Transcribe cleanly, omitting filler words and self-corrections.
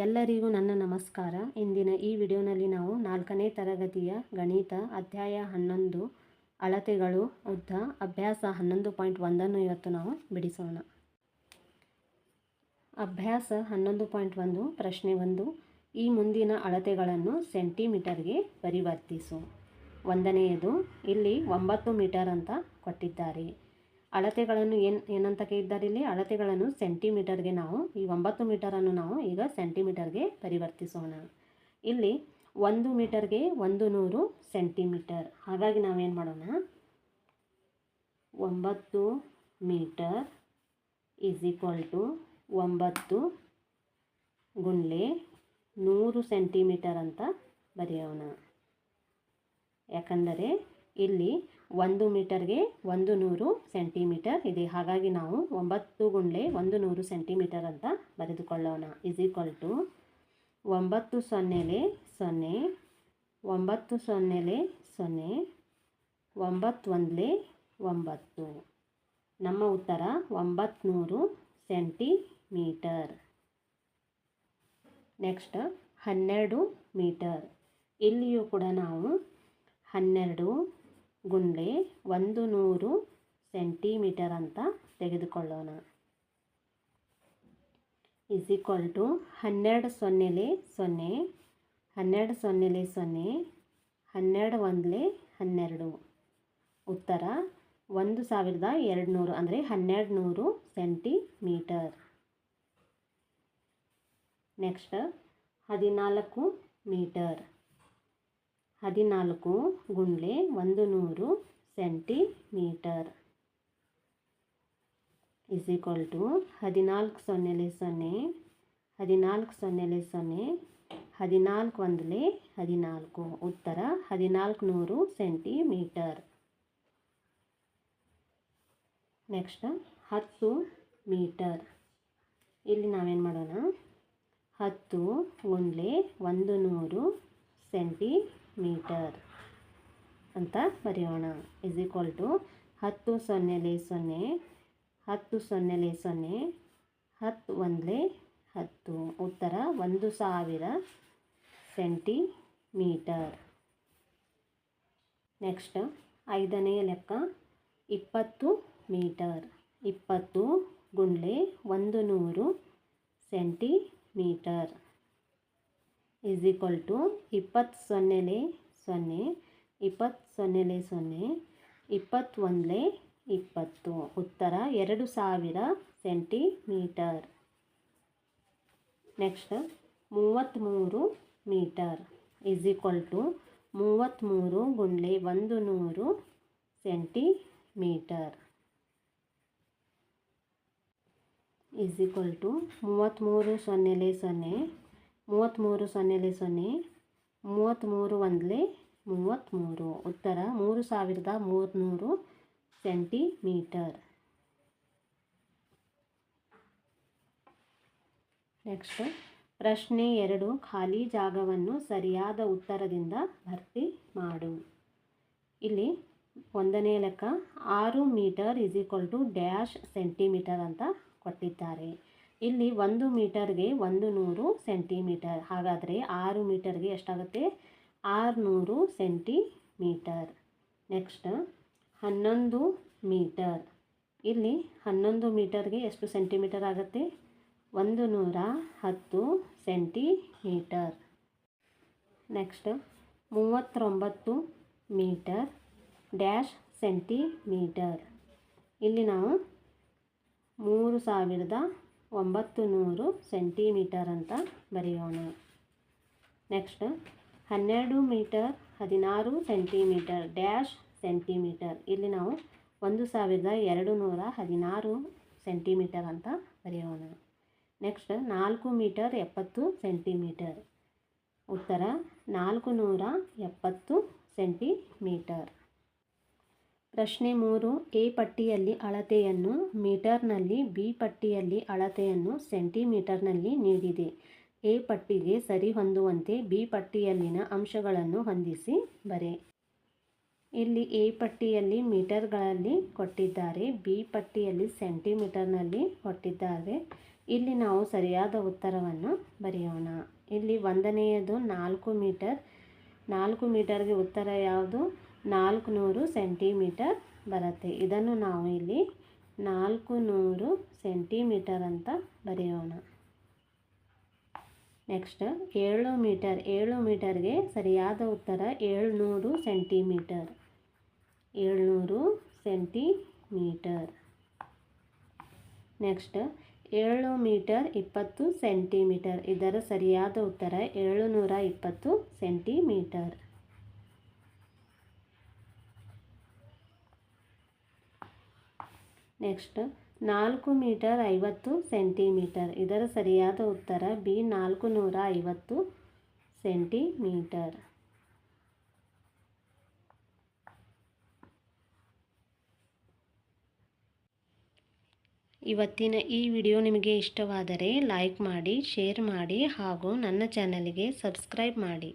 ಎಲ್ಲರಿಗೂ ನನ್ನ ನಮಸ್ಕಾರ. ಇಂದಿನ ಈ ವಿಡಿಯೋನಲ್ಲಿ ನಾವು 4ನೇ ತರಗತಿಯ ಗಣಿತ ಅಧ್ಯಾಯ 11 ಅಳತೆಗಳು ಉದ್ದ ಅಭ್ಯಾಸ 11.1 ಇವತ್ತು ನಾವು ಬಿಡಿಸೋಣ. ಅಭ್ಯಾಸ 11.1 ಪ್ರಶ್ನೆ 1. ಈ ಮುಂದಿನ ಅಳತೆಗಳನ್ನು ಸೆಂಟಿಮೀಟರ್ಗೆ ಪರಿವರ್ತಿಸು. ಒಂದನೆಯದು, ಇಲ್ಲಿ 9 ಮೀಟರ್ ಅಂತ ಕೊಟ್ಟಿದ್ದಾರೆ. ಅಳತೆಗಳನ್ನು ಏನಂತ ಕೇಳಿದ್ದಾರೆ? ಇಲ್ಲಿ ಅಳತೆಗಳನ್ನು ಸೆಂಟಿಮೀಟರ್ಗೆ ನಾವು ಈ 9 ಮೀಟರನ್ನು ನಾವು ಈಗ ಸೆಂಟಿಮೀಟರ್ಗೆ ಪರಿವರ್ತಿಸೋಣ. ಇಲ್ಲಿ 1 ಮೀಟರ್ಗೆ 100 ಸೆಂಟಿಮೀಟರ್. ಹಾಗಾಗಿ ನಾವೇನು ಮಾಡೋಣ, 9 ಮೀಟರ್ ಈಸ್ ಈಕ್ವಲ್ ಟು 9 ಗುಂಡ್ಲೆ 100 ಸೆಂಟಿಮೀಟರ್ ಅಂತ ಬರೆಯೋಣ. ಯಾಕಂದರೆ ಇಲ್ಲಿ 1 ಮೀಟರ್ಗೆ 100 ಸೆಂಟಿಮೀಟರ್ ಇದೆ. ಹಾಗಾಗಿ ನಾವು 9 ಗುಂಡ್ಲೆ 100 ಸೆಂಟಿಮೀಟರ್ ಅಂತ ಬರೆದುಕೊಳ್ಳೋಣ. ಈಸ್ ಈಕ್ವಲ್ ಟು 9 ಸೊನ್ನೆಲೆ 0, 9 ಸೊನ್ನೆಲೆ 0, 9 ಒಂದ್ಲೆ 9. ನಮ್ಮ ಉತ್ತರ 900 ಸೆಂಟಿಮೀಟರ್. Next 12 metre. ಇಲ್ಲಿಯೂ ಕೂಡ ನಾವು 12 ಗುಂಡ್ಲೆ 100 ಸೆಂಟಿಮೀಟರ್ ಅಂತ ತೆಗೆದುಕೊಳ್ಳೋಣ. ಈಸ್ ಈಕ್ವಲ್ ಟು 12 ಸೊನ್ನೆಲೆ 0, 12 ಸೊನ್ನೆಲೆ 0, 12 ಒಂದ್ಲೆ 12. ಉತ್ತರ 1200 ಅಂದರೆ 1200 ಸೆಂಟಿಮೀಟರ್. Next 14 metre. 14 ಗುಂಡ್ಲೆ 100 ಸೆಂಟಿಮೀಟರ್. ಈಸ್ ಈಕ್ವಲ್ ಟು 14 ಸೊನ್ನೆಲೆ 0, 14 ಸೊನ್ನೆಲೆ 0, 14 ಒಂದ್ಲೆ 14. ಉತ್ತರ 1400 ಸೆಂಟಿಮೀಟರ್. Next 10 metre. ಇಲ್ಲಿ ನಾವೇನು ಮಾಡೋಣ, 10 ಗುಂಡ್ಲೆ 100 ಸೆಂಟಿಮೀಟರ್ ಅಂತ ಬರೆಯೋಣ. ಈಸ್ ಈಕ್ವಲ್ ಟು 10 ಸೊನ್ನೆಲೆ 0, 10 ಸೊನ್ನೆಲೆ 0, 10 ಒಂದ್ಲೆ 10. ಉತ್ತರ 1000 ಸೆಂಟಿಮೀಟರ್. ನೆಕ್ಸ್ಟ್ 5ನೇ ಲೆಕ್ಕ 20 ಮೀಟರ್. 20 ಗುಂಡ್ಲೆ 100 ಸೆಂಟಿಮೀಟರ್. ಈಸ್ ಈಕ್ವಲ್ ಟು 20 ಸೊನ್ನೆಲೆ 0, 20 ಸೊನ್ನೆಲೆ 0, 20 ಒಂದ್ಲೆ 20. ಉತ್ತರ 2000 centimetre. Next 33 metre. Is equal to 33 ಗುಂಡ್ಲೆ 100 ಸೆಂಟಿಮೀಟರ್. ಈಸ್ ಈಕ್ವಲ್ ಟು 33 ಸೊನ್ನೆಲೆ 0, 33 ಸೊನ್ನೆಲೆ 0, 33 ಒಂದ್ಲೆ 33. ಉತ್ತರ 3300 ಸೆಂಟಿಮೀಟರ್. ನೆಕ್ಸ್ಟ್ ಪ್ರಶ್ನೆ 2. ಖಾಲಿ ಜಾಗವನ್ನು ಸರಿಯಾದ ಉತ್ತರದಿಂದ ಭರ್ತಿ ಮಾಡು. ಇಲ್ಲಿ 1ನೇ ಲೆಕ್ಕ 6 metre is equal to dash centimetre ಅಂತ ಕೊಟ್ಟಿದ್ದಾರೆ. ಇಲ್ಲಿ 1 ಮೀಟರ್ಗೆ 100 ಸೆಂಟಿಮೀಟರ್. ಹಾಗಾದರೆ 6 ಮೀಟರ್ಗೆ ಎಷ್ಟಾಗುತ್ತೆ? 600 ಸೆಂಟಿಮೀಟರ್. Next 11 metre. ಇಲ್ಲಿ 11 ಮೀಟರ್ಗೆ ಎಷ್ಟು ಸೆಂಟಿಮೀಟರ್ ಆಗುತ್ತೆ? 110 centimetre. Next 39 metre dash centimetre. ಇಲ್ಲಿ ನಾವು 3900 ಸೆಂಟಿಮೀಟರ್ ಅಂತ ಬರೆಯೋಣ. Next 12 metre 16 centimetre dash centimetre. ಇಲ್ಲಿ ನಾವು 1216 ಸೆಂಟಿಮೀಟರ್ ಅಂತ ಬರೆಯೋಣ. Next 4 metre 70 centimetre. ಉತ್ತರ 470 ಸೆಂಟಿಮೀಟರ್. ಪ್ರಶ್ನೆ 3. ಎ ಪಟ್ಟಿಯಲ್ಲಿ ಅಳತೆಯನ್ನು ಮೀಟರ್ನಲ್ಲಿ, ಬಿ ಪಟ್ಟಿಯಲ್ಲಿ ಅಳತೆಯನ್ನು ಸೆಂಟಿಮೀಟರ್ನಲ್ಲಿ ನೀಡಿದೆ. ಎ ಪಟ್ಟಿಗೆ ಸರಿಹೊಂದುವಂತೆ ಬಿ ಪಟ್ಟಿಯಲ್ಲಿನ ಅಂಶಗಳನ್ನು ಹೊಂದಿಸಿ ಬರೆ. ಇಲ್ಲಿ ಎ ಪಟ್ಟಿಯಲ್ಲಿ ಮೀಟರ್ಗಳಲ್ಲಿ ಕೊಟ್ಟಿದ್ದಾರೆ, ಬಿ ಪಟ್ಟಿಯಲ್ಲಿ ಸೆಂಟಿಮೀಟರ್ನಲ್ಲಿ ಕೊಟ್ಟಿದ್ದಾರೆ. ಇಲ್ಲಿ ನಾವು ಸರಿಯಾದ ಉತ್ತರವನ್ನು ಬರೆಯೋಣ. ಇಲ್ಲಿ ಒಂದನೆಯದು 4 ಮೀಟರ್. 4 ಮೀಟರ್ಗೆ ಉತ್ತರ ಯಾವುದು? 400 ಸೆಂಟಿಮೀಟರ್ ಬರುತ್ತೆ. ಇದನ್ನು ನಾವು ಇಲ್ಲಿ 400 ಸೆಂಟಿಮೀಟರ್ ಅಂತ ಬರೆಯೋಣ. Next 7 metre. 7 ಮೀಟರ್ಗೆ ಸರಿಯಾದ ಉತ್ತರ 700 centimetre. 700 centimetre. Next 7 metre 20 centimetre. ಇದರ ಸರಿಯಾದ ಉತ್ತರ 720 ಸೆಂಟಿಮೀಟರ್. Next 4 metre 50 centimetre. ಇದರ ಸರಿಯಾದ ಉತ್ತರ ಬಿ 450 ಸೆಂಟಿಮೀಟರ್. ಇವತ್ತಿನ ಈ ವಿಡಿಯೋ ನಿಮಗೆ ಇಷ್ಟವಾದರೆ ಲೈಕ್ ಮಾಡಿ, ಶೇರ್ ಮಾಡಿ ಹಾಗೂ ನನ್ನ ಚಾನಲ್ಗೆ ಸಬ್ಸ್ಕ್ರೈಬ್ ಮಾಡಿ.